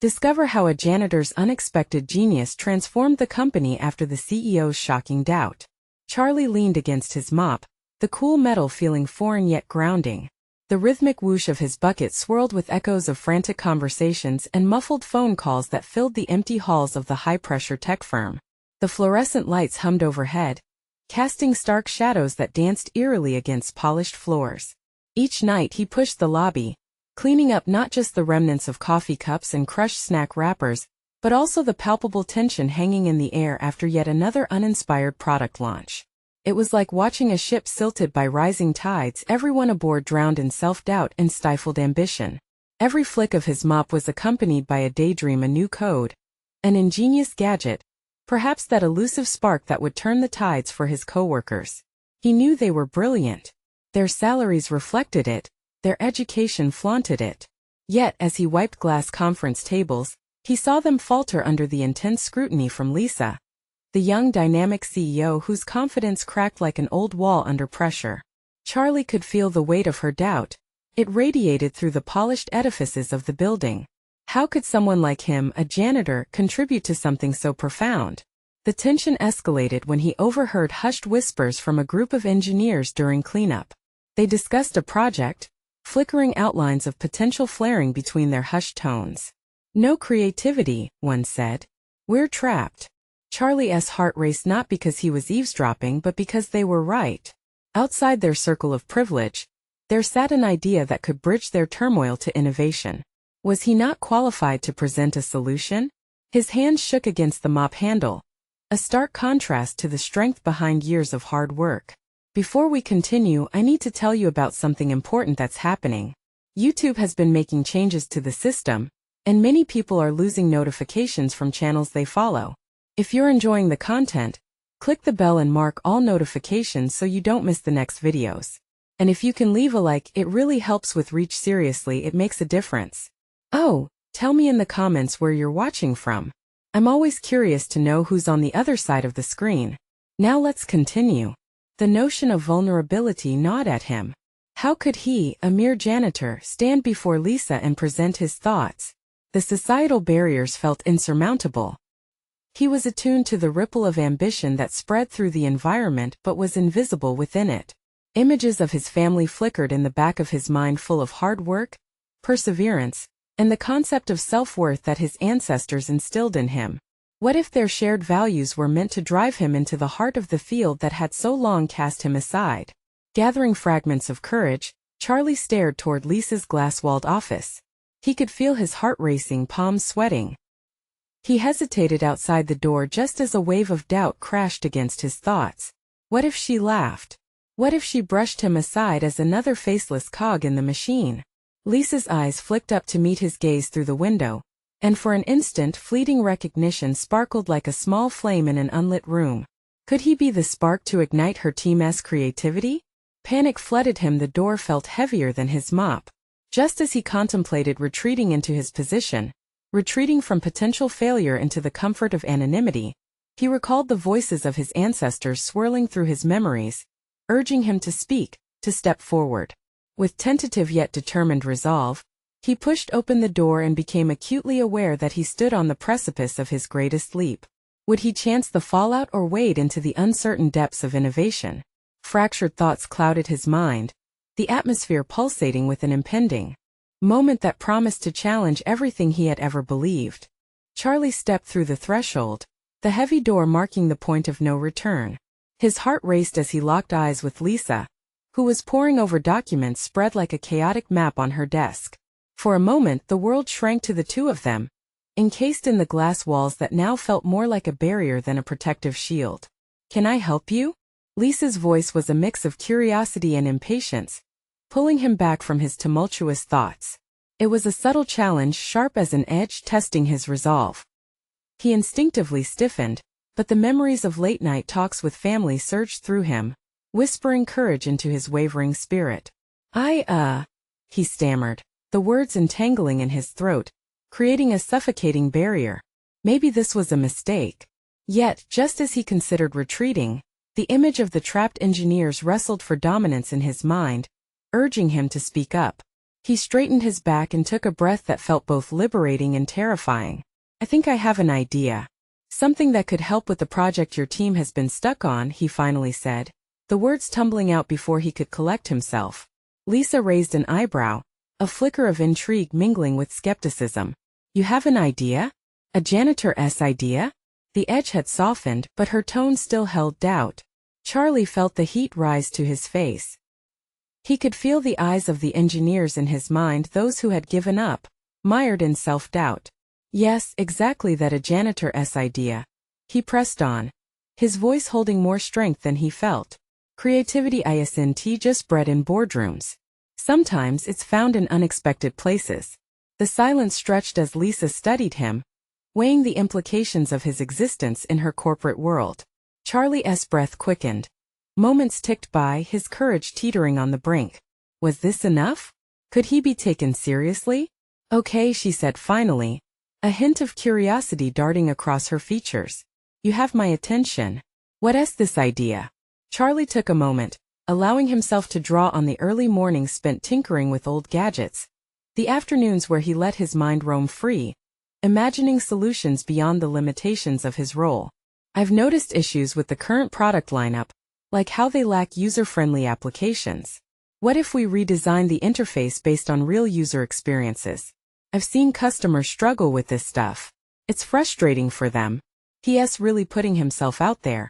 Discover how a janitor's unexpected genius transformed the company after the CEO's shocking doubt. Charlie leaned against his mop, the cool metal feeling foreign yet grounding. The rhythmic whoosh of his bucket swirled with echoes of frantic conversations and muffled phone calls that filled the empty halls of the high-pressure tech firm. The fluorescent lights hummed overhead, casting stark shadows that danced eerily against polished floors. Each night he pushed the lobby, cleaning up not just the remnants of coffee cups and crushed snack wrappers, but also the palpable tension hanging in the air after yet another uninspired product launch. It was like watching a ship silted by rising tides, everyone aboard drowned in self-doubt and stifled ambition. Every flick of his mop was accompanied by a daydream, a new code, an ingenious gadget, perhaps that elusive spark that would turn the tides for his coworkers. He knew they were brilliant. Their salaries reflected it, their education flaunted it. Yet, as he wiped glass conference tables, he saw them falter under the intense scrutiny from Lisa, the young dynamic CEO whose confidence cracked like an old wall under pressure. Charlie could feel the weight of her doubt. It radiated through the polished edifices of the building. How could someone like him, a janitor, contribute to something so profound? The tension escalated when he overheard hushed whispers from a group of engineers during cleanup. They discussed a project, flickering outlines of potential flaring between their hushed tones. No creativity, one said. We're trapped. Charlie's heart raced not because he was eavesdropping but because they were right. Outside their circle of privilege, there sat an idea that could bridge their turmoil to innovation. Was he not qualified to present a solution? His hands shook against the mop handle, a stark contrast to the strength behind years of hard work. Before we continue, I need to tell you about something important that's happening. YouTube has been making changes to the system, and many people are losing notifications from channels they follow. If you're enjoying the content, click the bell and mark all notifications so you don't miss the next videos. And if you can leave a like, it really helps with reach. Seriously, it makes a difference. Oh, tell me in the comments where you're watching from. I'm always curious to know who's on the other side of the screen. Now let's continue. The notion of vulnerability gnawed at him. How could he, a mere janitor, stand before Lisa and present his thoughts? The societal barriers felt insurmountable. He was attuned to the ripple of ambition that spread through the environment but was invisible within it. Images of his family flickered in the back of his mind, full of hard work, perseverance, and the concept of self-worth that his ancestors instilled in him. What if their shared values were meant to drive him into the heart of the field that had so long cast him aside? Gathering fragments of courage, Charlie stared toward Lisa's glass-walled office. He could feel his heart racing, palms sweating. He hesitated outside the door just as a wave of doubt crashed against his thoughts. What if she laughed? What if she brushed him aside as another faceless cog in the machine? Lisa's eyes flicked up to meet his gaze through the window, and for an instant fleeting recognition sparkled like a small flame in an unlit room. Could he be the spark to ignite her team's creativity? Panic flooded him. The door felt heavier than his mop. Just as he contemplated retreating into his position, retreating from potential failure into the comfort of anonymity, he recalled the voices of his ancestors swirling through his memories, urging him to speak, to step forward. With tentative yet determined resolve, he pushed open the door and became acutely aware that he stood on the precipice of his greatest leap. Would he chance the fallout or wade into the uncertain depths of innovation? Fractured thoughts clouded his mind, the atmosphere pulsating with an impending moment that promised to challenge everything he had ever believed. Charlie stepped through the threshold, the heavy door marking the point of no return. His heart raced as he locked eyes with Lisa, who was poring over documents spread like a chaotic map on her desk. For a moment the world shrank to the two of them, encased in the glass walls that now felt more like a barrier than a protective shield. "Can I help you?" Lisa's voice was a mix of curiosity and impatience, pulling him back from his tumultuous thoughts. It was a subtle challenge, sharp as an edge, testing his resolve. He instinctively stiffened, but the memories of late-night talks with family surged through him, whispering courage into his wavering spirit. He stammered, the words entangling in his throat, creating a suffocating barrier. Maybe this was a mistake. Yet, just as he considered retreating, the image of the trapped engineers wrestled for dominance in his mind, urging him to speak up. He straightened his back and took a breath that felt both liberating and terrifying. I think I have an idea. Something that could help with the project your team has been stuck on, he finally said, the words tumbling out before he could collect himself. Lisa raised an eyebrow, a flicker of intrigue mingling with skepticism. You have an idea? A janitor's idea? The edge had softened, but her tone still held doubt. Charlie felt the heat rise to his face. He could feel the eyes of the engineers in his mind, those who had given up, mired in self-doubt. Yes, exactly that, a janitor's idea. He pressed on, his voice holding more strength than he felt. Creativity isn't just bred in boardrooms. Sometimes it's found in unexpected places. The silence stretched as Lisa studied him, weighing the implications of his existence in her corporate world. Charlie's breath quickened. Moments ticked by, his courage teetering on the brink. Was this enough? Could he be taken seriously? Okay, she said finally, a hint of curiosity darting across her features. You have my attention. What's this idea? Charlie took a moment, allowing himself to draw on the early mornings spent tinkering with old gadgets, the afternoons where he let his mind roam free, imagining solutions beyond the limitations of his role. I've noticed issues with the current product lineup, like how they lack user-friendly applications. What if we redesign the interface based on real user experiences? I've seen customers struggle with this stuff. It's frustrating for them. He's really putting himself out there.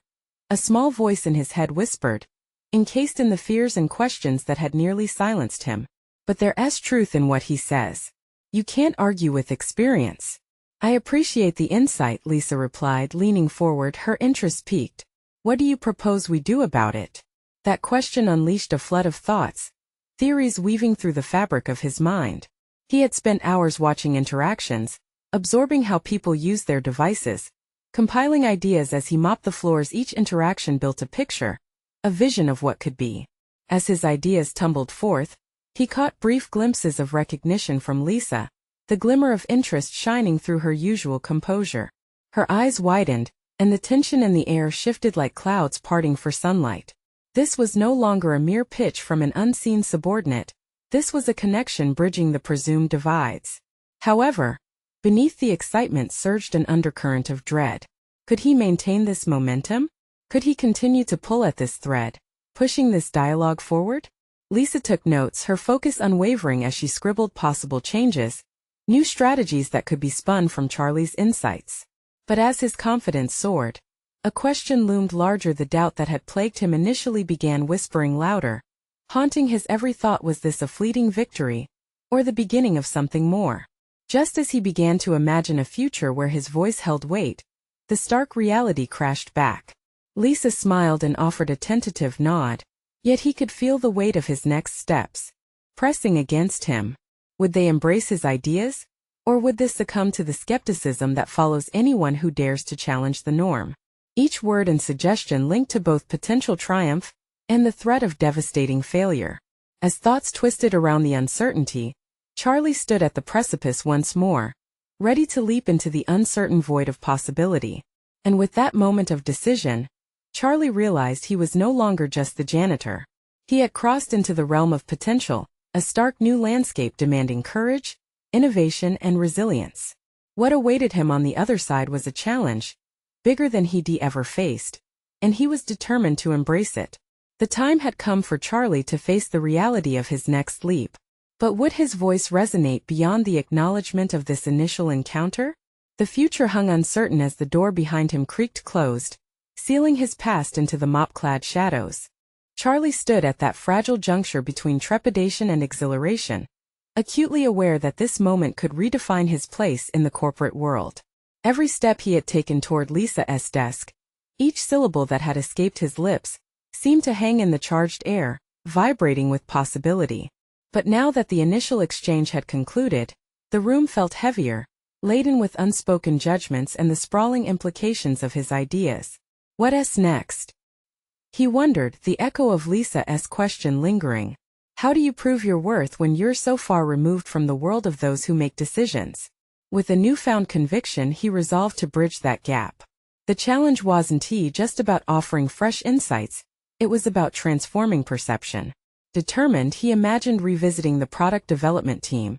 A small voice in his head whispered, encased in the fears and questions that had nearly silenced him. But there's truth in what he says. You can't argue with experience. I appreciate the insight, Lisa replied, leaning forward, her interest piqued. What do you propose we do about it? That question unleashed a flood of thoughts, theories weaving through the fabric of his mind. He had spent hours watching interactions, absorbing how people use their devices, compiling ideas as he mopped the floors. Each interaction built a picture, a vision of what could be. As his ideas tumbled forth, he caught brief glimpses of recognition from Lisa, the glimmer of interest shining through her usual composure. Her eyes widened, and the tension in the air shifted like clouds parting for sunlight. This was no longer a mere pitch from an unseen subordinate. This was a connection bridging the presumed divides. However, beneath the excitement surged an undercurrent of dread. Could he maintain this momentum? Could he continue to pull at this thread, pushing this dialogue forward? Lisa took notes, her focus unwavering as she scribbled possible changes, new strategies that could be spun from Charlie's insights. But as his confidence soared, a question loomed larger. The doubt that had plagued him initially began whispering louder, haunting his every thought. Was this a fleeting victory, or the beginning of something more? Just as he began to imagine a future where his voice held weight, the stark reality crashed back. Lisa smiled and offered a tentative nod, yet he could feel the weight of his next steps pressing against him. Would they embrace his ideas, or would this succumb to the skepticism that follows anyone who dares to challenge the norm? Each word and suggestion linked to both potential triumph and the threat of devastating failure. As thoughts twisted around the uncertainty, Charlie stood at the precipice once more, ready to leap into the uncertain void of possibility. And with that moment of decision, Charlie realized he was no longer just the janitor. He had crossed into the realm of potential, a stark new landscape demanding courage, innovation, and resilience. What awaited him on the other side was a challenge, bigger than he'd ever faced, and he was determined to embrace it. The time had come for Charlie to face the reality of his next leap. But would his voice resonate beyond the acknowledgement of this initial encounter? The future hung uncertain as the door behind him creaked closed, sealing his past into the mop-clad shadows. Charlie stood at that fragile juncture between trepidation and exhilaration, acutely aware that this moment could redefine his place in the corporate world. Every step he had taken toward Lisa's desk, each syllable that had escaped his lips, seemed to hang in the charged air, vibrating with possibility. But now that the initial exchange had concluded, the room felt heavier, laden with unspoken judgments and the sprawling implications of his ideas. What's next? He wondered, the echo of Lisa's question lingering. How do you prove your worth when you're so far removed from the world of those who make decisions? With a newfound conviction, he resolved to bridge that gap. The challenge wasn't just about offering fresh insights, it was about transforming perception. Determined, he imagined revisiting the product development team,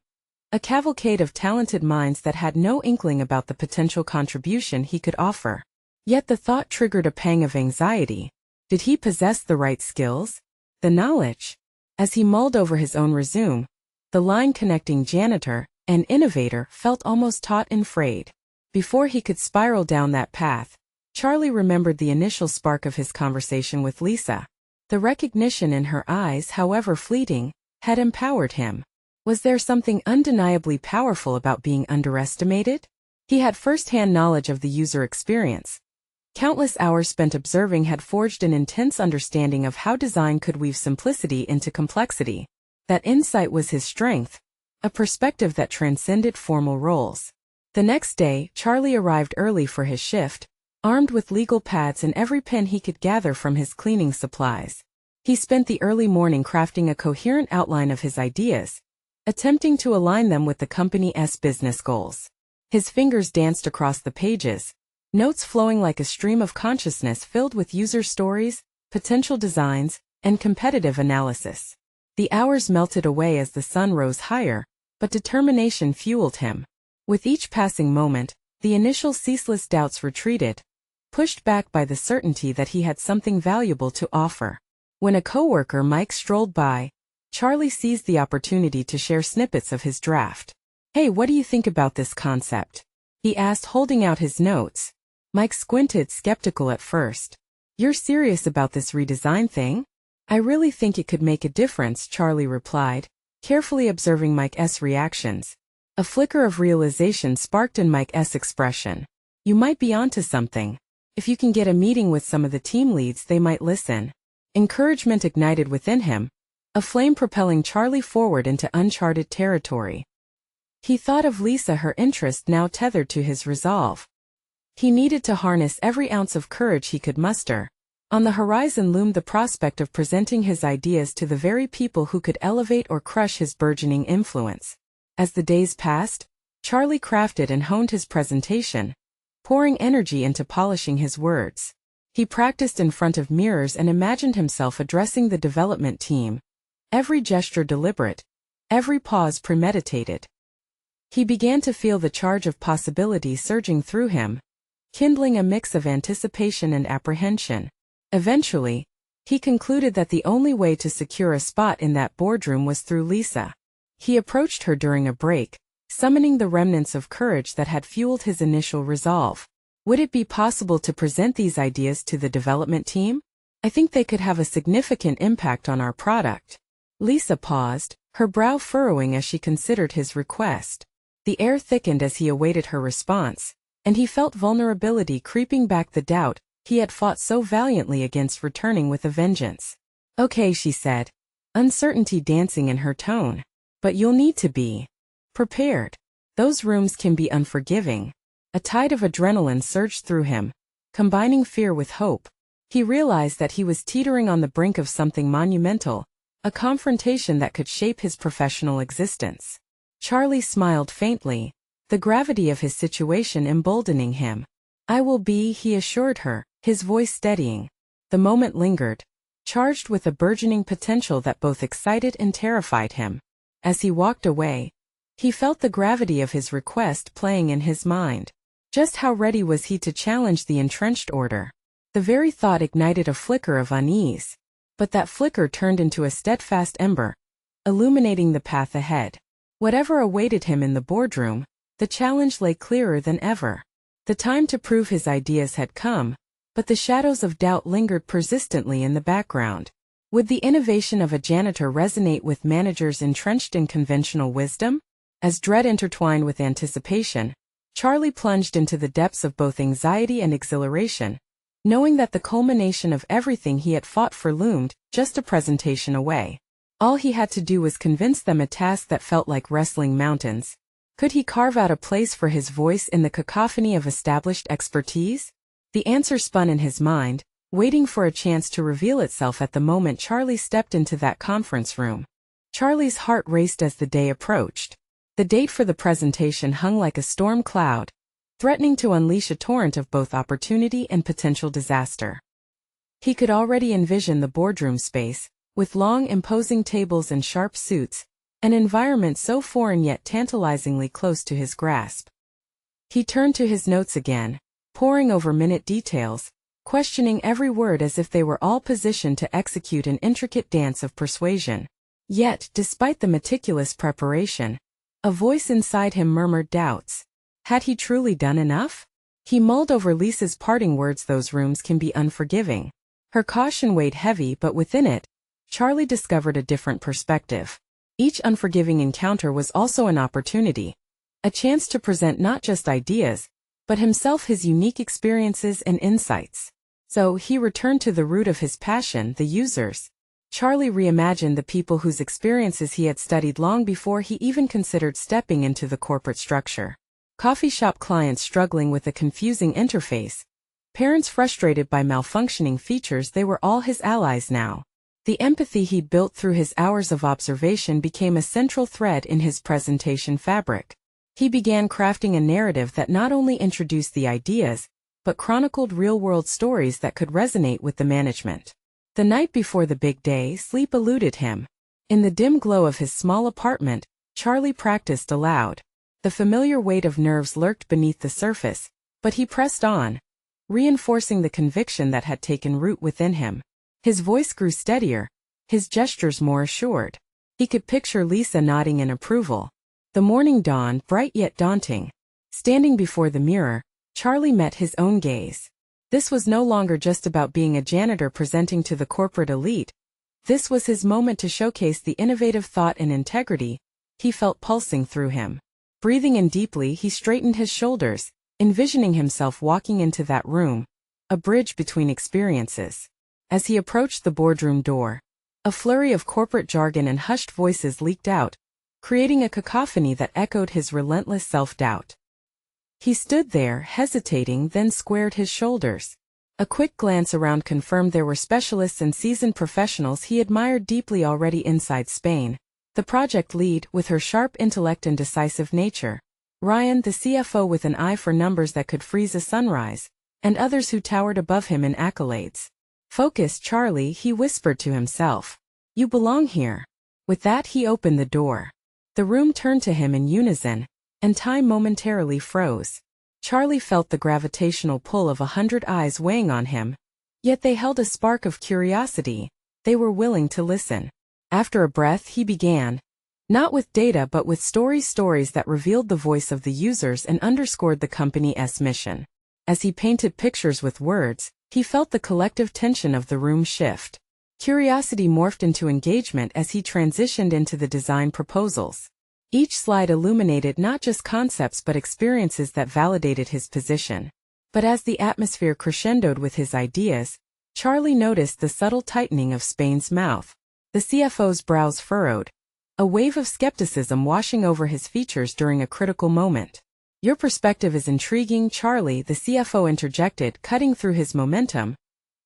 a cavalcade of talented minds that had no inkling about the potential contribution he could offer. Yet the thought triggered a pang of anxiety. Did he possess the right skills? The knowledge? As he mulled over his own resume, the line connecting janitor and innovator felt almost taut and frayed. Before he could spiral down that path, Charlie remembered the initial spark of his conversation with Lisa. The recognition in her eyes, however fleeting, had empowered him. Was there something undeniably powerful about being underestimated? He had first-hand knowledge of the user experience. Countless hours spent observing had forged an intense understanding of how design could weave simplicity into complexity. That insight was his strength, a perspective that transcended formal roles. The next day, Charlie arrived early for his shift, armed with legal pads and every pen he could gather from his cleaning supplies. He spent the early morning crafting a coherent outline of his ideas, attempting to align them with the company's business goals. His fingers danced across the pages, notes flowing like a stream of consciousness filled with user stories, potential designs, and competitive analysis. The hours melted away as the sun rose higher, but determination fueled him. With each passing moment, the initial ceaseless doubts retreated, pushed back by the certainty that he had something valuable to offer. When a coworker, Mike, strolled by, Charlie seized the opportunity to share snippets of his draft. "Hey, what do you think about this concept?" he asked, holding out his notes. Mike squinted, skeptical at first. "You're serious about this redesign thing?" "I really think it could make a difference," Charlie replied, carefully observing Mike's reactions. A flicker of realization sparked in Mike's expression. "You might be onto something. If you can get a meeting with some of the team leads, they might listen." Encouragement ignited within him, a flame propelling Charlie forward into uncharted territory. He thought of Lisa, her interest now tethered to his resolve. He needed to harness every ounce of courage he could muster. On the horizon loomed the prospect of presenting his ideas to the very people who could elevate or crush his burgeoning influence. As the days passed, Charlie crafted and honed his presentation, pouring energy into polishing his words. He practiced in front of mirrors and imagined himself addressing the development team, every gesture deliberate, every pause premeditated. He began to feel the charge of possibility surging through him, kindling a mix of anticipation and apprehension. Eventually, he concluded that the only way to secure a spot in that boardroom was through Lisa. He approached her during a break, summoning the remnants of courage that had fueled his initial resolve. "Would it be possible to present these ideas to the development team? I think they could have a significant impact on our product." Lisa paused, her brow furrowing as she considered his request. The air thickened as he awaited her response, and he felt vulnerability creeping back, the doubt he had fought so valiantly against returning with a vengeance. "Okay," she said, uncertainty dancing in her tone. "But you'll need to be prepared. Those rooms can be unforgiving." A tide of adrenaline surged through him, combining fear with hope. He realized that he was teetering on the brink of something monumental, a confrontation that could shape his professional existence. Charlie smiled faintly, the gravity of his situation emboldening him. "I will be," he assured her, his voice steadying. The moment lingered, charged with a burgeoning potential that both excited and terrified him. As he walked away, he felt the gravity of his request playing in his mind. Just how ready was he to challenge the entrenched order? The very thought ignited a flicker of unease. But that flicker turned into a steadfast ember, illuminating the path ahead. Whatever awaited him in the boardroom, the challenge lay clearer than ever. The time to prove his ideas had come, but the shadows of doubt lingered persistently in the background. Would the innovation of a janitor resonate with managers entrenched in conventional wisdom? As dread intertwined with anticipation, Charlie plunged into the depths of both anxiety and exhilaration, knowing that the culmination of everything he had fought for loomed just a presentation away. All he had to do was convince them, a task that felt like wrestling mountains. Could he carve out a place for his voice in the cacophony of established expertise? The answer spun in his mind, waiting for a chance to reveal itself at the moment Charlie stepped into that conference room. Charlie's heart raced as the day approached. The date for the presentation hung like a storm cloud, threatening to unleash a torrent of both opportunity and potential disaster. He could already envision the boardroom space, with long imposing tables and sharp suits, an environment so foreign yet tantalizingly close to his grasp. He turned to his notes again, poring over minute details, questioning every word as if they were all positioned to execute an intricate dance of persuasion. Yet, despite the meticulous preparation, a voice inside him murmured doubts. Had he truly done enough? He mulled over Lisa's parting words. Those rooms can be unforgiving. Her caution weighed heavy, but within it, Charlie discovered a different perspective. Each unforgiving encounter was also an opportunity, a chance to present not just ideas, but himself, his unique experiences and insights. So he returned to the root of his passion, the users. Charlie reimagined the people whose experiences he had studied long before he even considered stepping into the corporate structure. Coffee shop clients struggling with a confusing interface, parents frustrated by malfunctioning features, they were all his allies now. The empathy he'd built through his hours of observation became a central thread in his presentation fabric. He began crafting a narrative that not only introduced the ideas, but chronicled real-world stories that could resonate with the management. The night before the big day, sleep eluded him. In the dim glow of his small apartment, Charlie practiced aloud. The familiar weight of nerves lurked beneath the surface, but he pressed on, reinforcing the conviction that had taken root within him. His voice grew steadier, his gestures more assured. He could picture Lisa nodding in approval. The morning dawned, bright yet daunting. Standing before the mirror, Charlie met his own gaze. This was no longer just about being a janitor presenting to the corporate elite. This was his moment to showcase the innovative thought and integrity he felt pulsing through him. Breathing in deeply, he straightened his shoulders, envisioning himself walking into that room, a bridge between experiences. As he approached the boardroom door, a flurry of corporate jargon and hushed voices leaked out, creating a cacophony that echoed his relentless self-doubt. He stood there, hesitating, then squared his shoulders. A quick glance around confirmed there were specialists and seasoned professionals he admired deeply already inside Spain. The project lead, with her sharp intellect and decisive nature. Ryan, the CFO with an eye for numbers that could freeze a sunrise. And others who towered above him in accolades. Focus, Charlie, he whispered to himself. You belong here. With that, he opened the door. The room turned to him in unison, and time momentarily froze. Charlie felt the gravitational pull of 100 eyes weighing on him. Yet they held a spark of curiosity. They were willing to listen. After a breath, he began. Not with data but with stories that revealed the voice of the users and underscored the company's mission. As he painted pictures with words, he felt the collective tension of the room shift. Curiosity morphed into engagement as he transitioned into the design proposals. Each slide illuminated not just concepts but experiences that validated his position. But as the atmosphere crescendoed with his ideas, Charlie noticed the subtle tightening of Spain's mouth. The CFO's brows furrowed, a wave of skepticism washing over his features during a critical moment. Your perspective is intriguing, Charlie, the CFO interjected, cutting through his momentum.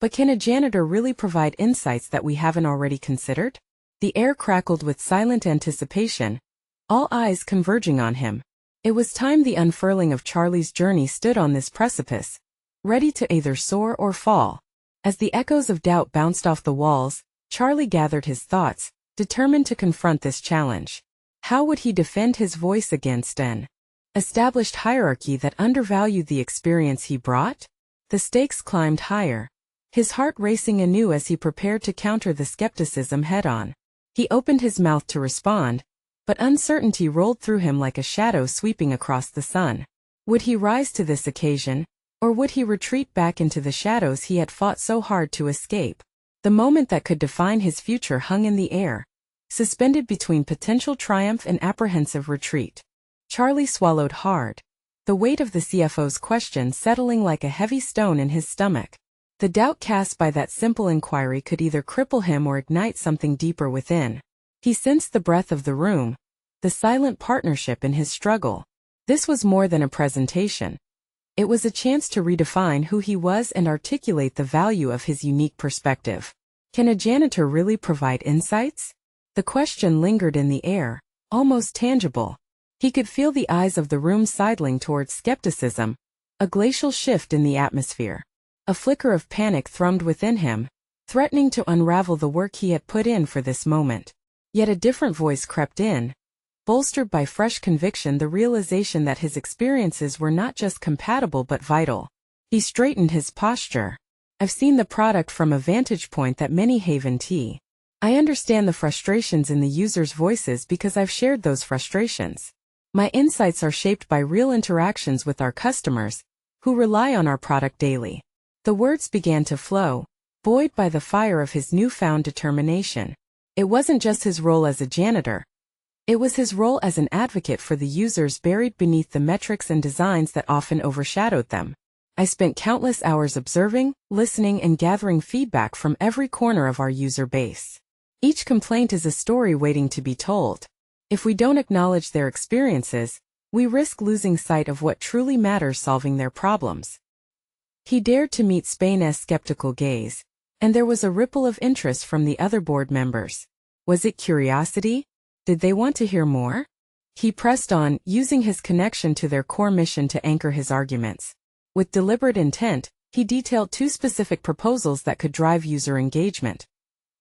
But can a janitor really provide insights that we haven't already considered? The air crackled with silent anticipation, all eyes converging on him. It was time. The unfurling of Charlie's journey stood on this precipice, ready to either soar or fall. As the echoes of doubt bounced off the walls, Charlie gathered his thoughts, determined to confront this challenge. How would he defend his voice against an established hierarchy that undervalued the experience he brought? The stakes climbed higher, his heart racing anew as he prepared to counter the skepticism head-on. He opened his mouth to respond, but uncertainty rolled through him like a shadow sweeping across the sun. Would he rise to this occasion, or would he retreat back into the shadows he had fought so hard to escape? The moment that could define his future hung in the air, suspended between potential triumph and apprehensive retreat. Charlie swallowed hard, the weight of the CFO's question settling like a heavy stone in his stomach. The doubt cast by that simple inquiry could either cripple him or ignite something deeper within. He sensed the breath of the room, the silent partnership in his struggle. This was more than a presentation. It was a chance to redefine who he was and articulate the value of his unique perspective. Can a janitor really provide insights? The question lingered in the air, almost tangible. He could feel the eyes of the room sidling towards skepticism, a glacial shift in the atmosphere. A flicker of panic thrummed within him. threatening to unravel the work he had put in for this moment. Yet a different voice crept in, bolstered by fresh conviction, the realization that his experiences were not just compatible but vital. He straightened his posture. I've seen the product from a vantage point that many haven't. I understand the frustrations in the users' voices because I've shared those frustrations. My insights are shaped by real interactions with our customers, who rely on our product daily. The words began to flow, buoyed by the fire of his newfound determination. It wasn't just his role as a janitor. It was his role as an advocate for the users buried beneath the metrics and designs that often overshadowed them. I spent countless hours observing, listening, and gathering feedback from every corner of our user base. Each complaint is a story waiting to be told. If we don't acknowledge their experiences, we risk losing sight of what truly matters: solving their problems. He dared to meet Spain's skeptical gaze, and there was a ripple of interest from the other board members. Was it curiosity? Did they want to hear more? He pressed on, using his connection to their core mission to anchor his arguments. With deliberate intent, he detailed 2 specific proposals that could drive user engagement: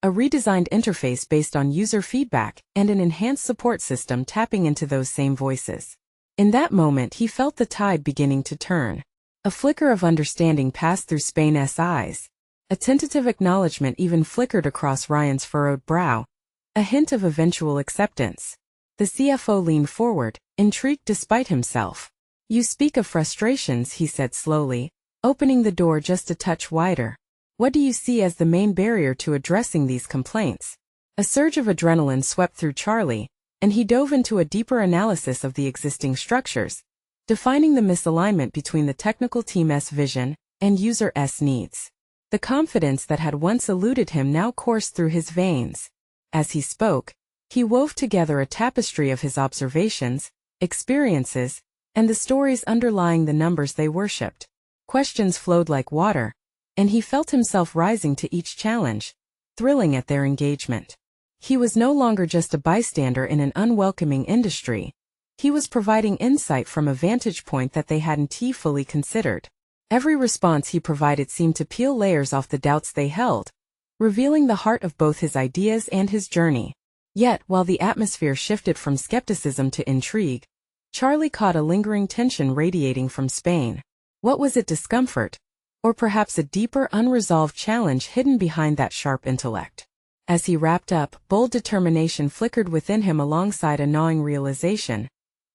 a redesigned interface based on user feedback, and an enhanced support system tapping into those same voices. In that moment, he felt the tide beginning to turn. A flicker of understanding passed through Spain's eyes. A tentative acknowledgement even flickered across Ryan's furrowed brow, a hint of eventual acceptance. The CFO leaned forward, intrigued despite himself. You speak of frustrations, he said slowly, opening the door just a touch wider. What do you see as the main barrier to addressing these complaints? A surge of adrenaline swept through Charlie, and he dove into a deeper analysis of the existing structures, defining the misalignment between the technical team's vision and users' needs. The confidence that had once eluded him now coursed through his veins. As he spoke, he wove together a tapestry of his observations, experiences, and the stories underlying the numbers they worshipped. Questions flowed like water, and he felt himself rising to each challenge, thrilling at their engagement. He was no longer just a bystander in an unwelcoming industry. He was providing insight from a vantage point that they hadn't fully considered. Every response he provided seemed to peel layers off the doubts they held, revealing the heart of both his ideas and his journey. Yet, while the atmosphere shifted from skepticism to intrigue, Charlie caught a lingering tension radiating from Spain. What was it? Discomfort? Or perhaps a deeper, unresolved challenge hidden behind that sharp intellect? As he wrapped up, bold determination flickered within him alongside a gnawing realization.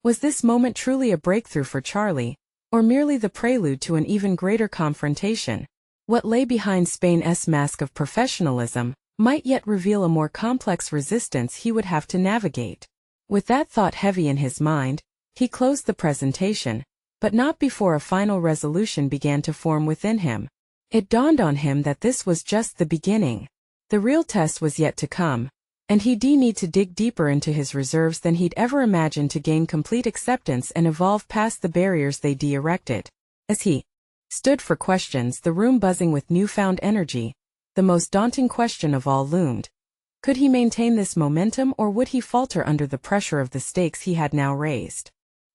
Was this moment truly a breakthrough for Charlie, or merely the prelude to an even greater confrontation? What lay behind Spain's mask of professionalism might yet reveal a more complex resistance he would have to navigate. With that thought heavy in his mind, he closed the presentation, but not before a final resolution began to form within him. It dawned on him that this was just the beginning. The real test was yet to come, and he'd need to dig deeper into his reserves than he'd ever imagined to gain complete acceptance and evolve past the barriers they'd erected. As he stood for questions, the room buzzing with newfound energy, the most daunting question of all loomed. Could he maintain this momentum, or would he falter under the pressure of the stakes he had now raised?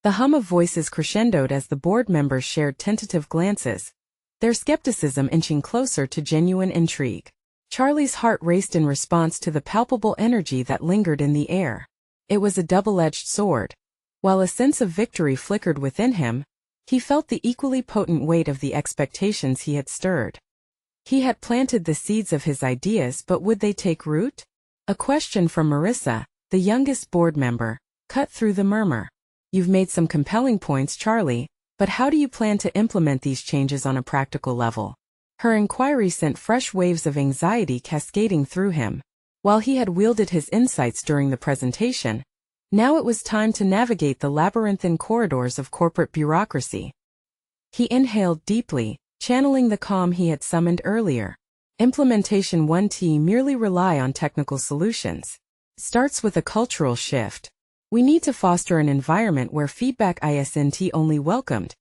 The hum of voices crescendoed as the board members shared tentative glances, their skepticism inching closer to genuine intrigue. Charlie's heart raced in response to the palpable energy that lingered in the air. It was a double-edged sword. While a sense of victory flickered within him, he felt the equally potent weight of the expectations he had stirred. He had planted the seeds of his ideas, but would they take root? A question from Marissa, the youngest board member, cut through the murmur. You've made some compelling points, Charlie, but how do you plan to implement these changes on a practical level? Her inquiry sent fresh waves of anxiety cascading through him. While he had wielded his insights during the presentation, now it was time to navigate the labyrinthine corridors of corporate bureaucracy. He inhaled deeply, channeling the calm he had summoned earlier. Implementation 1T merely rely on technical solutions. Starts with a cultural shift. We need to foster an environment where feedback isn't only welcomed.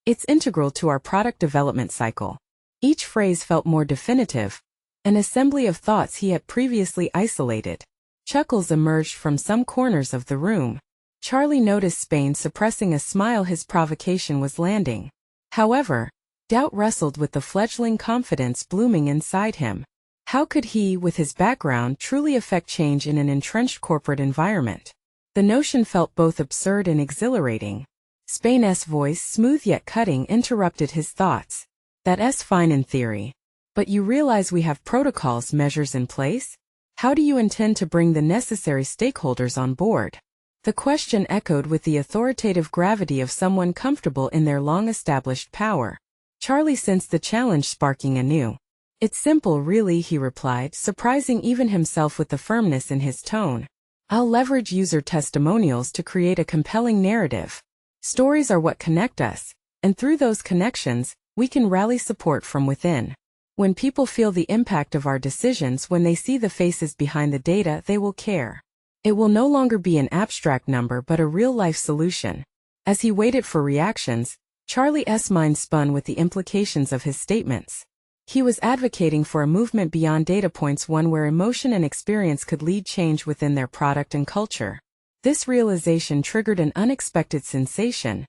It's integral to our product development cycle. Each phrase felt more definitive, an assembly of thoughts he had previously isolated. Chuckles emerged from some corners of the room. Charlie noticed Spain suppressing a smile. His provocation was landing. However, doubt wrestled with the fledgling confidence blooming inside him. How could he, with his background, truly affect change in an entrenched corporate environment? The notion felt both absurd and exhilarating. Spain's voice, smooth yet cutting, interrupted his thoughts. That's fine in theory. But you realize we have protocols, measures in place? How do you intend to bring the necessary stakeholders on board? The question echoed with the authoritative gravity of someone comfortable in their long-established power. Charlie sensed the challenge sparking anew. It's simple, really, he replied, surprising even himself with the firmness in his tone. I'll leverage user testimonials to create a compelling narrative. Stories are what connect us, and through those connections, we can rally support from within. When people feel the impact of our decisions, when they see the faces behind the data, they will care. It will no longer be an abstract number but a real-life solution. As he waited for reactions, Charlie's mind spun with the implications of his statements. He was advocating for a movement beyond data points, one where emotion and experience could lead change within their product and culture. This realization triggered an unexpected sensation: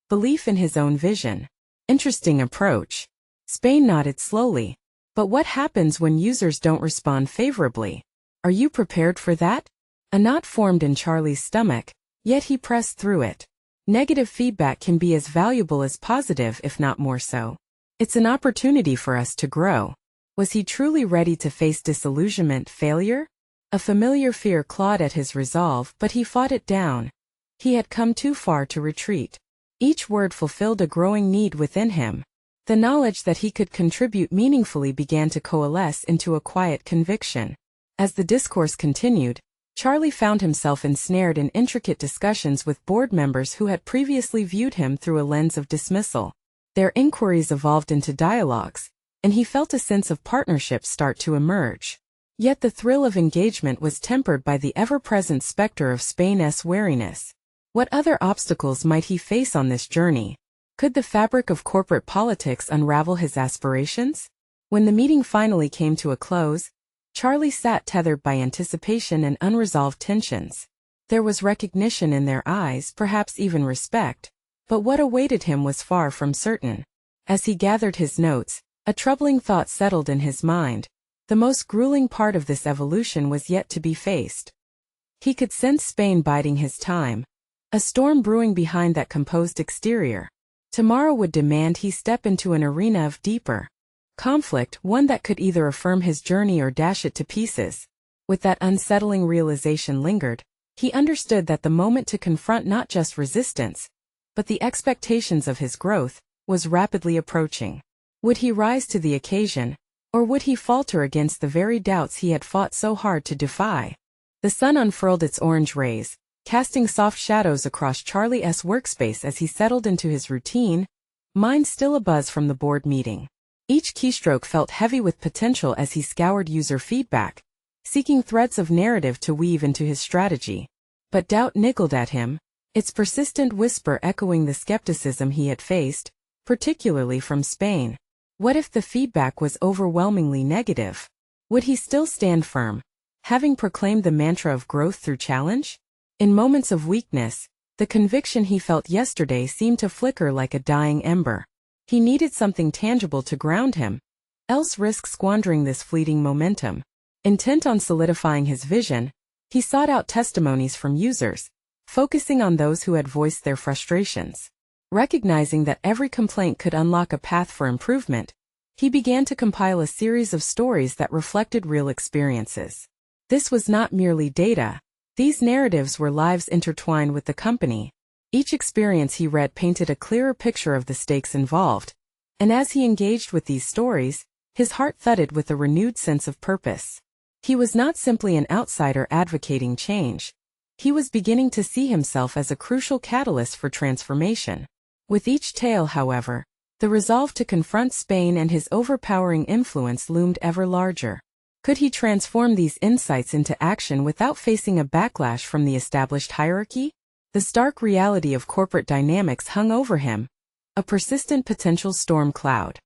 belief in his own vision. Interesting approach. Spain nodded slowly. But what happens when users don't respond favorably? Are you prepared for that? A knot formed in Charlie's stomach, yet he pressed through it. Negative feedback can be as valuable as positive, if not more so. It's an opportunity for us to grow. Was he truly ready to face disillusionment, failure? A familiar fear clawed at his resolve, but he fought it down. He had come too far to retreat. Each word fulfilled a growing need within him. The knowledge that he could contribute meaningfully began to coalesce into a quiet conviction. As the discourse continued, Charlie found himself ensnared in intricate discussions with board members who had previously viewed him through a lens of dismissal. Their inquiries evolved into dialogues, and he felt a sense of partnership start to emerge. Yet the thrill of engagement was tempered by the ever-present specter of Spain's wariness. What other obstacles might he face on this journey? Could the fabric of corporate politics unravel his aspirations? When the meeting finally came to a close, Charlie sat tethered by anticipation and unresolved tensions. There was recognition in their eyes, perhaps even respect, but what awaited him was far from certain. As he gathered his notes, a troubling thought settled in his mind. The most grueling part of this evolution was yet to be faced. He could sense Spain biding his time, a storm brewing behind that composed exterior. Tomorrow would demand he step into an arena of deeper conflict, one that could either affirm his journey or dash it to pieces. With that unsettling realization lingered, he understood that the moment to confront not just resistance, but the expectations of his growth, was rapidly approaching. Would he rise to the occasion, or would he falter against the very doubts he had fought so hard to defy? The sun unfurled its orange rays, casting soft shadows across Charlie's workspace as he settled into his routine, mind still abuzz from the board meeting. Each keystroke felt heavy with potential as he scoured user feedback, seeking threads of narrative to weave into his strategy. But doubt nickled at him, its persistent whisper echoing the skepticism he had faced, particularly from Spain. What if the feedback was overwhelmingly negative? Would he still stand firm, having proclaimed the mantra of growth through challenge? In moments of weakness, the conviction he felt yesterday seemed to flicker like a dying ember. He needed something tangible to ground him, else risk squandering this fleeting momentum. Intent on solidifying his vision, he sought out testimonies from users, focusing on those who had voiced their frustrations. Recognizing that every complaint could unlock a path for improvement, he began to compile a series of stories that reflected real experiences. This was not merely data. These narratives were lives intertwined with the company. Each experience he read painted a clearer picture of the stakes involved, and as he engaged with these stories, his heart thudded with a renewed sense of purpose. He was not simply an outsider advocating change. He was beginning to see himself as a crucial catalyst for transformation. With each tale, however, the resolve to confront Spain and his overpowering influence loomed ever larger. Could he transform these insights into action without facing a backlash from the established hierarchy? The stark reality of corporate dynamics hung over him, a persistent potential storm cloud.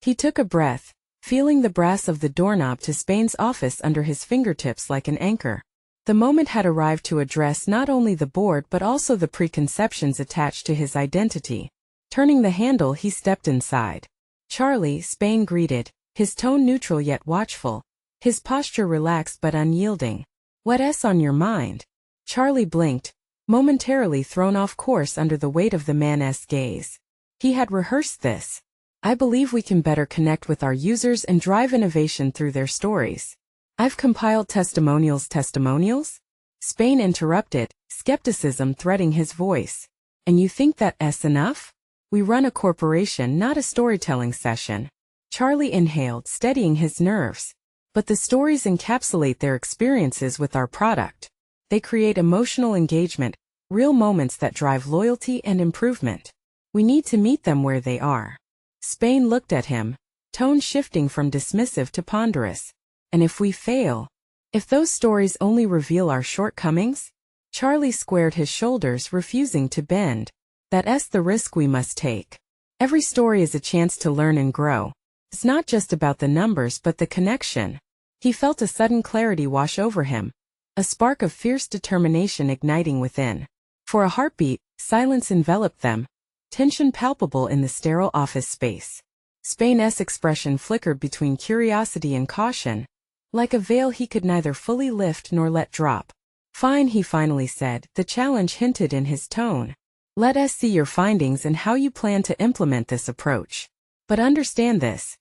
He took a breath, feeling the brass of the doorknob to Spain's office under his fingertips like an anchor. The moment had arrived to address not only the board but also the preconceptions attached to his identity. Turning the handle, he stepped inside. Charlie, Spain greeted, his tone neutral yet watchful, his posture relaxed but unyielding. "What's on your mind?" Charlie blinked, momentarily thrown off course under the weight of the man's gaze. He had rehearsed this. "I believe we can better connect with our users and drive innovation through their stories. I've compiled testimonials." "Testimonials?" Spain interrupted, skepticism threading his voice. "And you think that's enough? We run a corporation, not a storytelling session." Charlie inhaled, steadying his nerves. "But the stories encapsulate their experiences with our product. They create emotional engagement, real moments that drive loyalty and improvement. We need to meet them where they are." Spain looked at him, tone shifting from dismissive to ponderous. "And if we fail? If those stories only reveal our shortcomings?" Charlie squared his shoulders, refusing to bend. "That's the risk we must take. Every story is a chance to learn and grow. It's not just about the numbers but the connection." He felt a sudden clarity wash over him, a spark of fierce determination igniting within. For a heartbeat, silence enveloped them, tension palpable in the sterile office space. Spain's expression flickered between curiosity and caution, like a veil he could neither fully lift nor let drop. "Fine," he finally said, the challenge hinted in his tone. "Let us see your findings and how you plan to implement this approach. But understand this.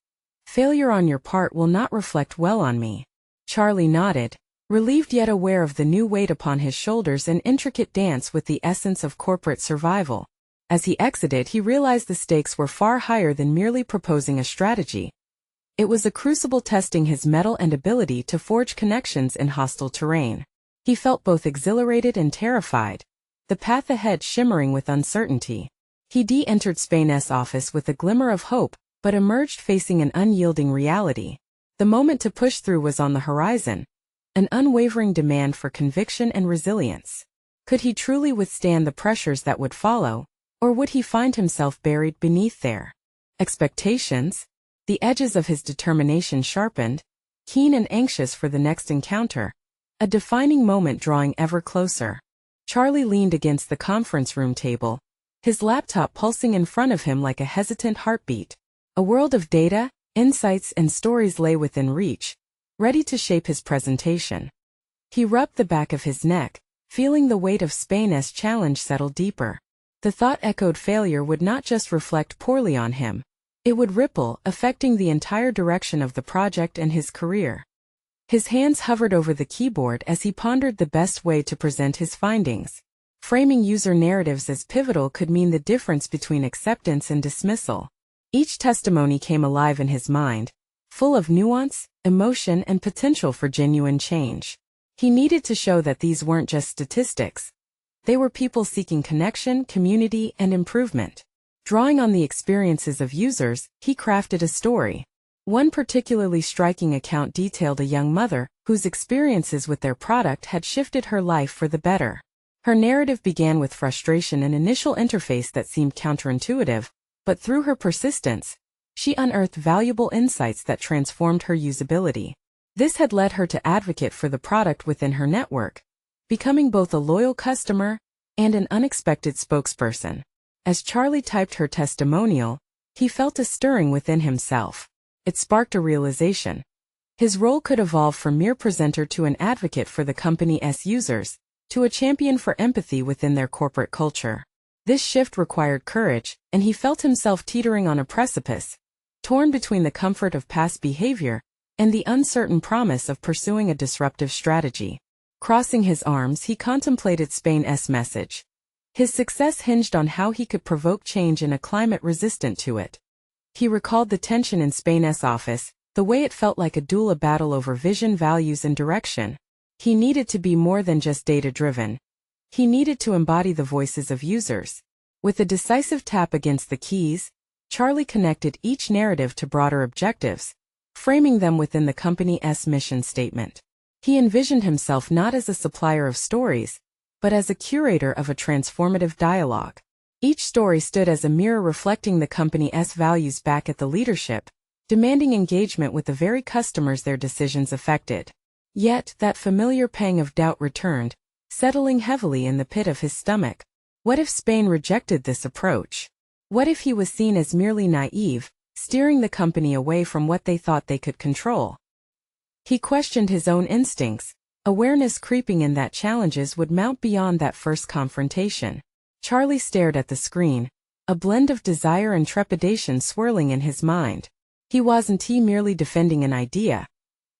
Failure on your part will not reflect well on me." Charlie nodded, relieved yet aware of the new weight upon his shoulders, an intricate dance with the essence of corporate survival. As he exited, he realized the stakes were far higher than merely proposing a strategy. It was a crucible testing his mettle and ability to forge connections in hostile terrain. He felt both exhilarated and terrified, the path ahead shimmering with uncertainty. He entered Spain's office with a glimmer of hope, but emerged facing an unyielding reality. The moment to push through was on the horizon, an unwavering demand for conviction and resilience. Could he truly withstand the pressures that would follow, or would he find himself buried beneath their expectations? The edges of his determination sharpened, keen and anxious for the next encounter, a defining moment drawing ever closer. Charlie leaned against the conference room table, his laptop pulsing in front of him like a hesitant heartbeat. A world of data, insights, and stories lay within reach, ready to shape his presentation. He rubbed the back of his neck, feeling the weight of Spain's challenge settle deeper. The thought echoed failure would not just reflect poorly on him. It would ripple, affecting the entire direction of the project and his career. His hands hovered over the keyboard as he pondered the best way to present his findings. Framing user narratives as pivotal could mean the difference between acceptance and dismissal. Each testimony came alive in his mind, full of nuance, emotion, and potential for genuine change. He needed to show that these weren't just statistics. They were people seeking connection, community, and improvement. Drawing on the experiences of users, he crafted a story. One particularly striking account detailed a young mother whose experiences with their product had shifted her life for the better. Her narrative began with frustration, an initial interface that seemed counterintuitive, but through her persistence, she unearthed valuable insights that transformed her usability. This had led her to advocate for the product within her network, becoming both a loyal customer and an unexpected spokesperson. As Charlie typed her testimonial, he felt a stirring within himself. It sparked a realization. His role could evolve from mere presenter to an advocate for the company's users, to a champion for empathy within their corporate culture. This shift required courage, and he felt himself teetering on a precipice, torn between the comfort of past behavior and the uncertain promise of pursuing a disruptive strategy. Crossing his arms, he contemplated Spain's message. His success hinged on how he could provoke change in a climate resistant to it. He recalled the tension in Spain's office, the way it felt like a dual battle over vision, values, and direction. He needed to be more than just data-driven. He needed to embody the voices of users. With a decisive tap against the keys, Charlie connected each narrative to broader objectives, framing them within the company's mission statement. He envisioned himself not as a supplier of stories, but as a curator of a transformative dialogue. Each story stood as a mirror reflecting the company's values back at the leadership, demanding engagement with the very customers their decisions affected. Yet, that familiar pang of doubt returned, settling heavily in the pit of his stomach. What if Spain rejected this approach? What if he was seen as merely naive, steering the company away from what they thought they could control. He questioned his own instincts, awareness creeping in that challenges would mount beyond that first confrontation. Charlie stared at the screen, a blend of desire and trepidation swirling in his mind. He wasn't merely defending an idea.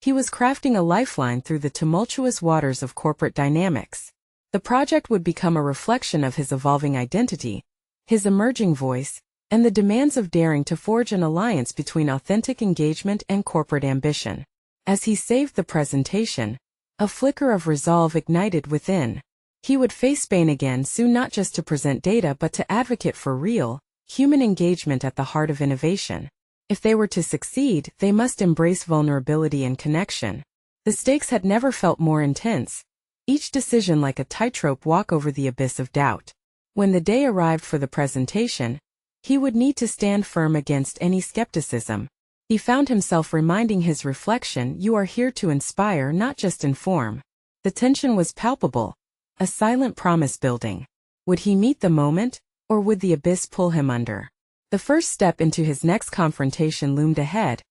He was crafting a lifeline through the tumultuous waters of corporate dynamics. The project would become a reflection of his evolving identity, his emerging voice, and the demands of daring to forge an alliance between authentic engagement and corporate ambition. As he saved the presentation, a flicker of resolve ignited within. He would face Spain again soon, not just to present data but to advocate for real, human engagement at the heart of innovation. If they were to succeed, they must embrace vulnerability and connection. The stakes had never felt more intense, each decision like a tightrope walk over the abyss of doubt. When the day arrived for the presentation, he would need to stand firm against any skepticism. He found himself reminding his reflection, "You are here to inspire, not just inform." The tension was palpable, a silent promise building. Would he meet the moment, or would the abyss pull him under? The first step into his next confrontation loomed ahead,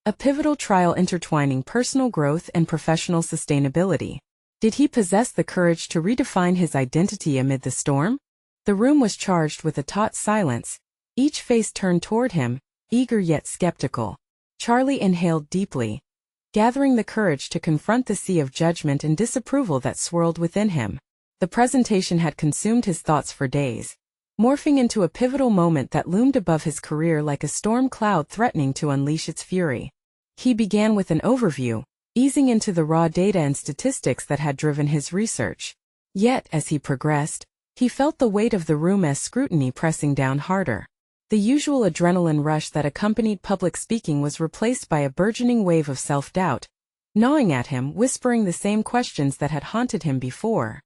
a pivotal trial intertwining personal growth and professional sustainability. Did he possess the courage to redefine his identity amid the storm? The room was charged with a taut silence, each face turned toward him, eager yet skeptical. Charlie inhaled deeply, gathering the courage to confront the sea of judgment and disapproval that swirled within him. The presentation had consumed his thoughts for days, morphing into a pivotal moment that loomed above his career like a storm cloud threatening to unleash its fury. He began with an overview, easing into the raw data and statistics that had driven his research. Yet, as he progressed, he felt the weight of the room as scrutiny pressing down harder. The usual adrenaline rush that accompanied public speaking was replaced by a burgeoning wave of self-doubt, gnawing at him, whispering the same questions that had haunted him before.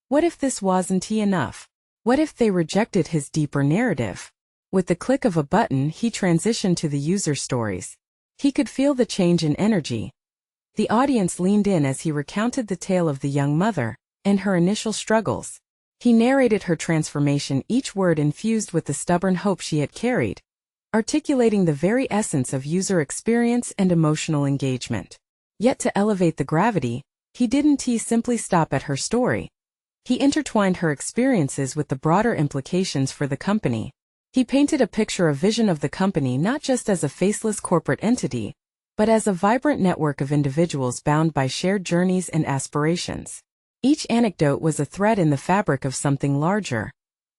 What if this wasn't enough? What if they rejected his deeper narrative? With the click of a button, he transitioned to the user stories. He could feel the change in energy. The audience leaned in as he recounted the tale of the young mother and her initial struggles. He narrated her transformation, each word infused with the stubborn hope she had carried, articulating the very essence of user experience and emotional engagement. Yet to elevate the gravity, he didn't simply stop at her story. He intertwined her experiences with the broader implications for the company. He painted a picture, a vision of the company not just as a faceless corporate entity, but as a vibrant network of individuals bound by shared journeys and aspirations. Each anecdote was a thread in the fabric of something larger.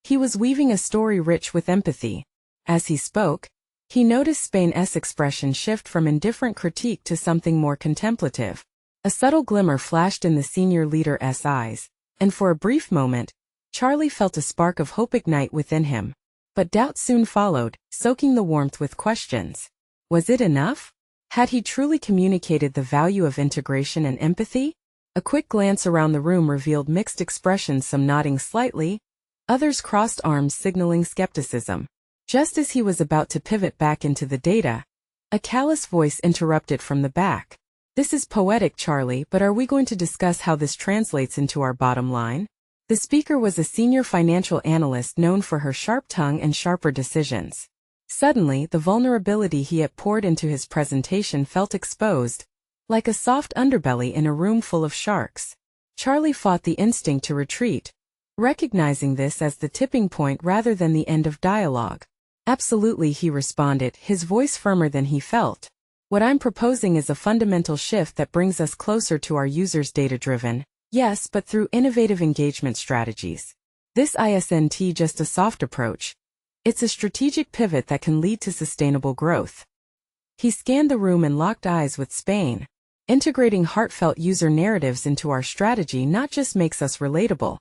He was weaving a story rich with empathy. As he spoke, he noticed Spain's expression shift from indifferent critique to something more contemplative. A subtle glimmer flashed in the senior leader's eyes, and for a brief moment, Charlie felt a spark of hope ignite within him. But doubt soon followed, soaking the warmth with questions. Was it enough? Had he truly communicated the value of integration and empathy? A quick glance around the room revealed mixed expressions, some nodding slightly, others crossed arms signaling skepticism. Just as he was about to pivot back into the data, a callous voice interrupted from the back. "This is poetic, Charlie, but are we going to discuss how this translates into our bottom line?" The speaker was a senior financial analyst known for her sharp tongue and sharper decisions. Suddenly, the vulnerability he had poured into his presentation felt exposed, like a soft underbelly in a room full of sharks. Charlie fought the instinct to retreat, recognizing this as the tipping point rather than the end of dialogue. "Absolutely," he responded, his voice firmer than he felt. "What I'm proposing is a fundamental shift that brings us closer to our users, data-driven, yes, but through innovative engagement strategies. This isn't just a soft approach. It's a strategic pivot that can lead to sustainable growth." He scanned the room and locked eyes with Spain. "Integrating heartfelt user narratives into our strategy not just makes us relatable.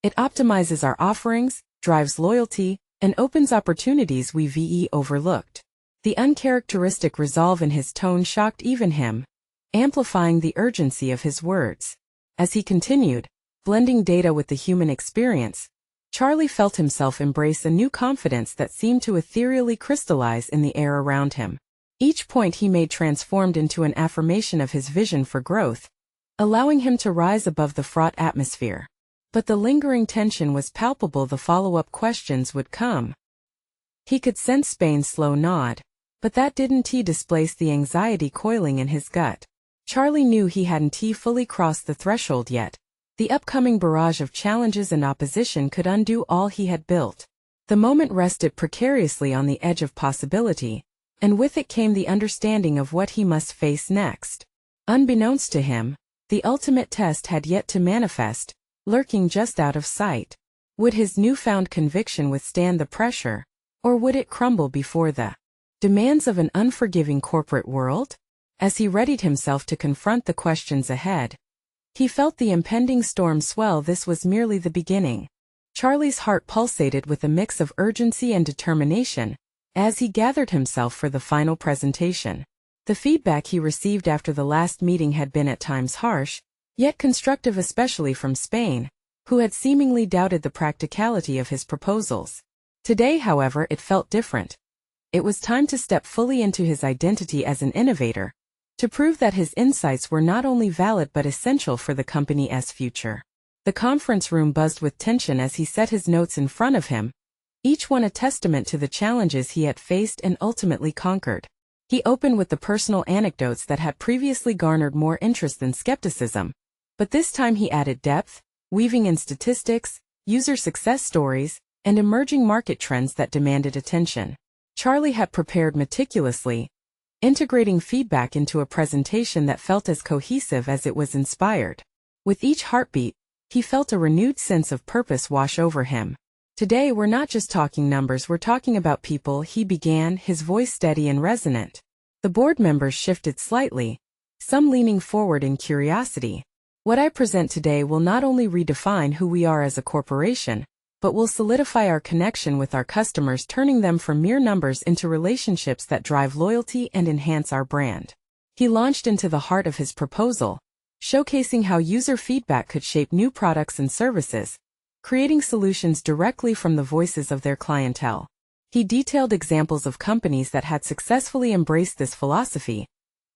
It optimizes our offerings, drives loyalty, and opens opportunities we've overlooked." The uncharacteristic resolve in his tone shocked even him, amplifying the urgency of his words. As he continued, blending data with the human experience, Charlie felt himself embrace a new confidence that seemed to ethereally crystallize in the air around him. Each point he made transformed into an affirmation of his vision for growth, allowing him to rise above the fraught atmosphere. But the lingering tension was palpable. The follow-up questions would come. He could sense Spain's slow nod, But that didn't displace the anxiety coiling in his gut. Charlie knew he hadn't fully crossed the threshold yet. The upcoming barrage of challenges and opposition could undo all he had built. The moment rested precariously on the edge of possibility, and with it came the understanding of what he must face next. Unbeknownst to him, the ultimate test had yet to manifest, lurking just out of sight. Would his newfound conviction withstand the pressure, or would it crumble before the demands of an unforgiving corporate world? As he readied himself to confront the questions ahead, he felt the impending storm swell. This was merely the beginning. Charlie's heart pulsated with a mix of urgency and determination as he gathered himself for the final presentation. The feedback he received after the last meeting had been at times harsh, yet constructive, especially from Spain, who had seemingly doubted the practicality of his proposals. Today, however, it felt different. It was time to step fully into his identity as an innovator, to prove that his insights were not only valid but essential for the company's future. The conference room buzzed with tension as he set his notes in front of him, each one a testament to the challenges he had faced and ultimately conquered. He opened with the personal anecdotes that had previously garnered more interest than skepticism, but this time he added depth, weaving in statistics, user success stories, and emerging market trends that demanded attention. Charlie had prepared meticulously, integrating feedback into a presentation that felt as cohesive as it was inspired. With each heartbeat, he felt a renewed sense of purpose wash over him. Today we're not just talking numbers, we're talking about people, he began, his voice steady and resonant. The board members shifted slightly, some leaning forward in curiosity. What I present today will not only redefine who we are as a corporation, but will solidify our connection with our customers, turning them from mere numbers into relationships that drive loyalty and enhance our brand. He launched into the heart of his proposal, showcasing how user feedback could shape new products and services, creating solutions directly from the voices of their clientele. He detailed examples of companies that had successfully embraced this philosophy,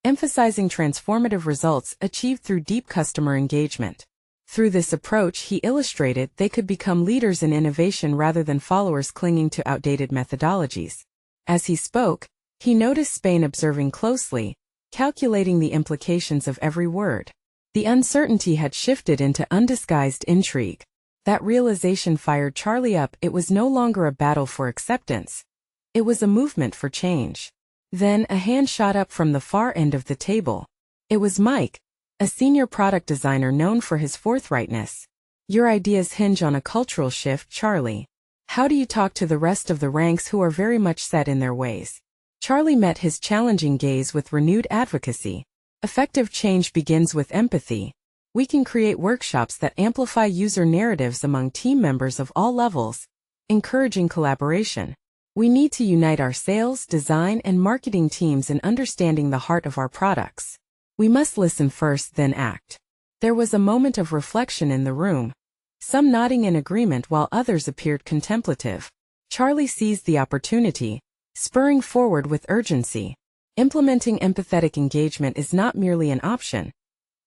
emphasizing transformative results achieved through deep customer engagement. Through this approach, he illustrated they could become leaders in innovation rather than followers clinging to outdated methodologies. As he spoke, he noticed Spain observing closely, calculating the implications of every word. The uncertainty had shifted into undisguised intrigue. That realization fired Charlie up. It was no longer a battle for acceptance. It was a movement for change. Then a hand shot up from the far end of the table. It was Mike, a senior product designer known for his forthrightness. Your ideas hinge on a cultural shift, Charlie. How do you talk to the rest of the ranks who are very much set in their ways? Charlie met his challenging gaze with renewed advocacy. Effective change begins with empathy. We can create workshops that amplify user narratives among team members of all levels, encouraging collaboration. We need to unite our sales, design, and marketing teams in understanding the heart of our products. We must listen first, then act. There was a moment of reflection in the room, some nodding in agreement while others appeared contemplative. Charlie seized the opportunity, spurring forward with urgency. Implementing empathetic engagement is not merely an option.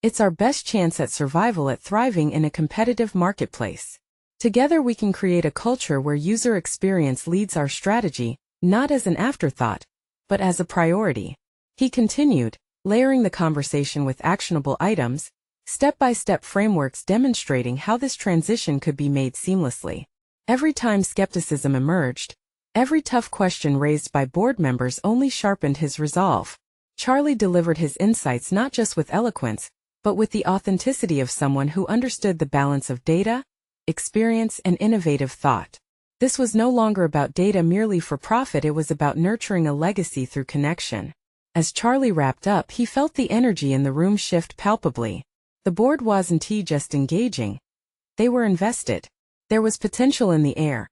It's our best chance at survival, at thriving in a competitive marketplace. Together we can create a culture where user experience leads our strategy, not as an afterthought, but as a priority. He continued, layering the conversation with actionable items, step-by-step frameworks demonstrating how this transition could be made seamlessly. Every time skepticism emerged, every tough question raised by board members only sharpened his resolve. Charlie delivered his insights not just with eloquence, but with the authenticity of someone who understood the balance of data, experience, and innovative thought. This was no longer about data merely for profit, it was about nurturing a legacy through connection. As Charlie wrapped up, he felt the energy in the room shift palpably. The board wasn't just engaging. They were invested. There was potential in the air.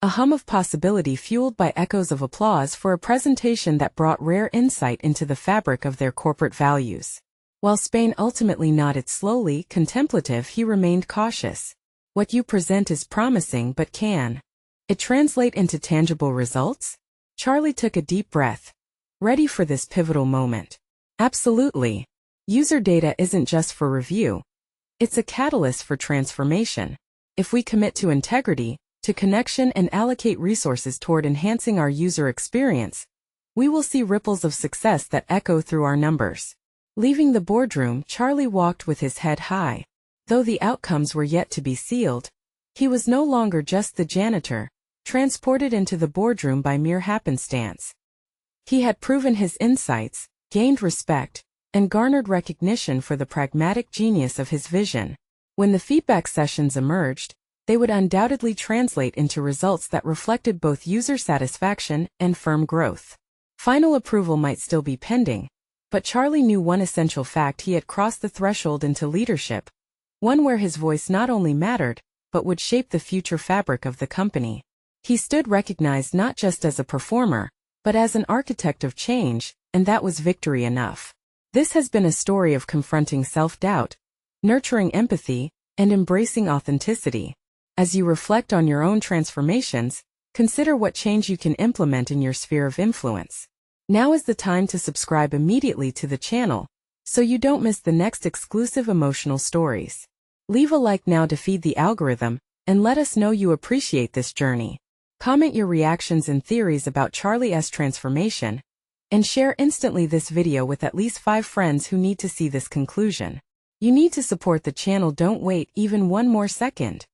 A hum of possibility fueled by echoes of applause for a presentation that brought rare insight into the fabric of their corporate values. While Spain ultimately nodded slowly, contemplative, he remained cautious. What you present is promising, but can it translate into tangible results? Charlie took a deep breath, ready for this pivotal moment. Absolutely. User data isn't just for review. It's a catalyst for transformation. If we commit to integrity, to connection, and allocate resources toward enhancing our user experience, We will see ripples of success that echo through our numbers. Leaving the boardroom, Charlie walked with his head high. Though the outcomes were yet to be sealed, he was no longer just the janitor, transported into the boardroom by mere happenstance. He had proven his insights, gained respect, and garnered recognition for the pragmatic genius of his vision. When the feedback sessions emerged, they would undoubtedly translate into results that reflected both user satisfaction and firm growth. Final approval might still be pending, but Charlie knew one essential fact: he had crossed the threshold into leadership, one where his voice not only mattered, but would shape the future fabric of the company. He stood recognized not just as a performer, but as an architect of change, and that was victory enough. This has been a story of confronting self-doubt, nurturing empathy, and embracing authenticity. As you reflect on your own transformations, consider what change you can implement in your sphere of influence. Now is the time to subscribe immediately to the channel, so you don't miss the next exclusive emotional stories. Leave a like now to feed the algorithm, and let us know you appreciate this journey. Comment your reactions and theories about Charlie's transformation, and share instantly this video with at least 5 friends who need to see this conclusion. You need to support the channel. Don't wait even one more second.